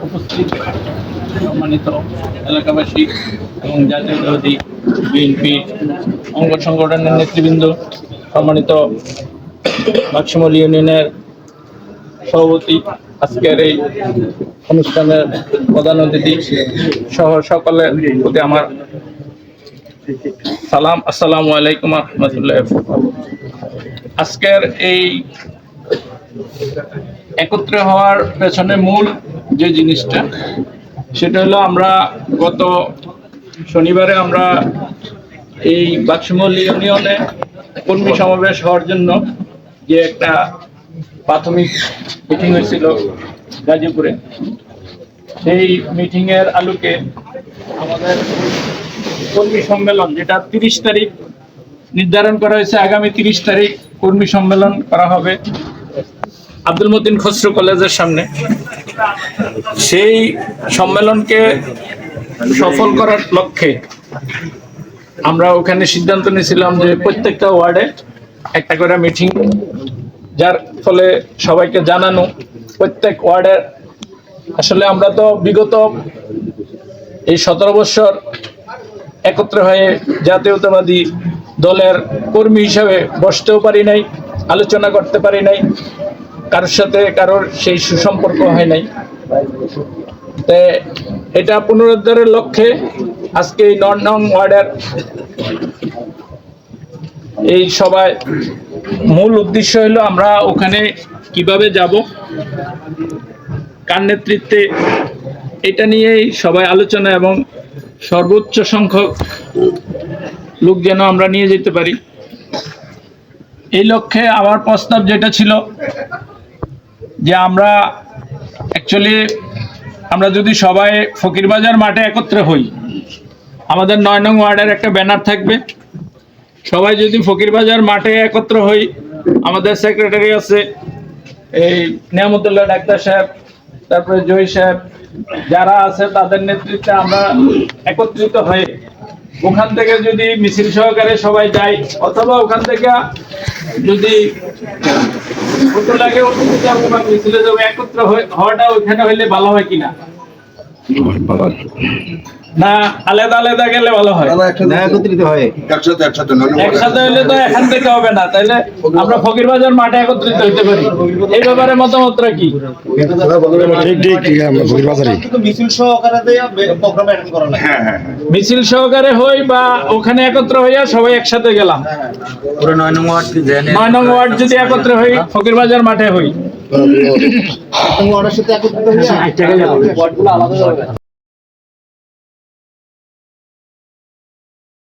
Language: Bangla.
উপস্থিত সম্মানিত এলাকাবাসী এবং জাতীয়তাবাদী বিএনপি অঙ্গ সংগঠনের নেতৃবৃন্দ, সম্মানিত বাক্সমল ইউনিয়নের সভাপতি, আজকের এই অনুষ্ঠানের প্রধান অতিথি সহ সকলের প্রতি আমার সালাম। আসসালামু আলাইকুম রহমতুল্লাহ। আজকের এই একত্র হওয়ার পেছনে মূল যে জিনিসটা, সেটা হলো আমরা গত শনিবারে আমরা এই বাক্সমল ইউনিয়নে কর্মী সমাবেশ হওয়ার জন্য যে একটা প্রাথমিক মিটিং হয়েছিল গাজীপুরে, সেই মিটিংয়ের আলোকে আমাদের কর্মী সম্মেলন, যেটা 30 তারিখ নির্ধারণ করা হয়েছে, আগামী 30 তারিখ কর্মী সম্মেলন করা হবে আব্দুল মতিন খসরু কলেজের সামনে। সেই সম্মেলনকে সফল করার লক্ষ্যে আমরা ওখানে সিদ্ধান্ত নিয়েছিলাম যে প্রত্যেকটা ওয়ার্ডে একটা করে মিটিং, যার ফলে সবাইকে জানানো প্রত্যেক ওয়ার্ডের। আসলে আমরা তো বিগত এই 17 বছর একত্র হয়ে জাতীয়তাবাদী দলের কর্মী হিসাবে বসতেও পারি নাই, আলোচনা করতে পারি নাই, কারোর সাথে কারোর সেই সুসম্পর্ক হয় নাই। তাই এটা পুনরুদ্ধারের লক্ষ্যে আজকে এই 9 নং ওয়ার্ডের এই সভায় মূল উদ্দেশ্য হলো আমরা ওখানে কিভাবে যাব, কার নেতৃত্বে, এটা নিয়েই সবাই আলোচনা এবং সর্বোচ্চ সংখ্যক লোক যেন আমরা নিয়ে যেতে পারি, এই লক্ষ্যে আমার প্রস্তাব যেটা ছিল যে আমরা অ্যাকচুয়ালি আমরা যদি সবাই ফকিরবাজার মাঠে একত্র হই, আমাদের 9 নং ওয়ার্ডের একটা ব্যানার থাকবে, সবাই যদি ফকিরবাজার মাঠে একত্র হই, আমাদের সেক্রেটারি আছে এই নিয়ামতুল্লাহ ডাক্তার সাহেব, তারপরে জয় সাহেব, যারা আছে তাদের নেতৃত্বে আমরা একত্রিত হয়ে ওখান থেকে যদি মিছিল সহকারে সবাই যাই, অথবা ওখান থেকে যদি ফটো লাগে ওখানে যাবো বা মিছিলে যাবো, একত্র হওয়াটা ওইখানে হইলে ভালো হয় কিনা, না আলাদা আলাদা গেলে ভালো হয়? একসাথে হইলে তো এখান থেকে হবে না, তাইলে আমরা ফকিরবাজার মাঠে একত্রিত হইতে পারি। এই ব্যাপারে মতামতটা কি? মিছিল সহকারে হই বা ওখানে একত্র হইয়া সবাই একসাথে গেলাম, 9 নং ওয়ার্ড যদি একত্র হই, ফকিরবাজার মাঠে হই।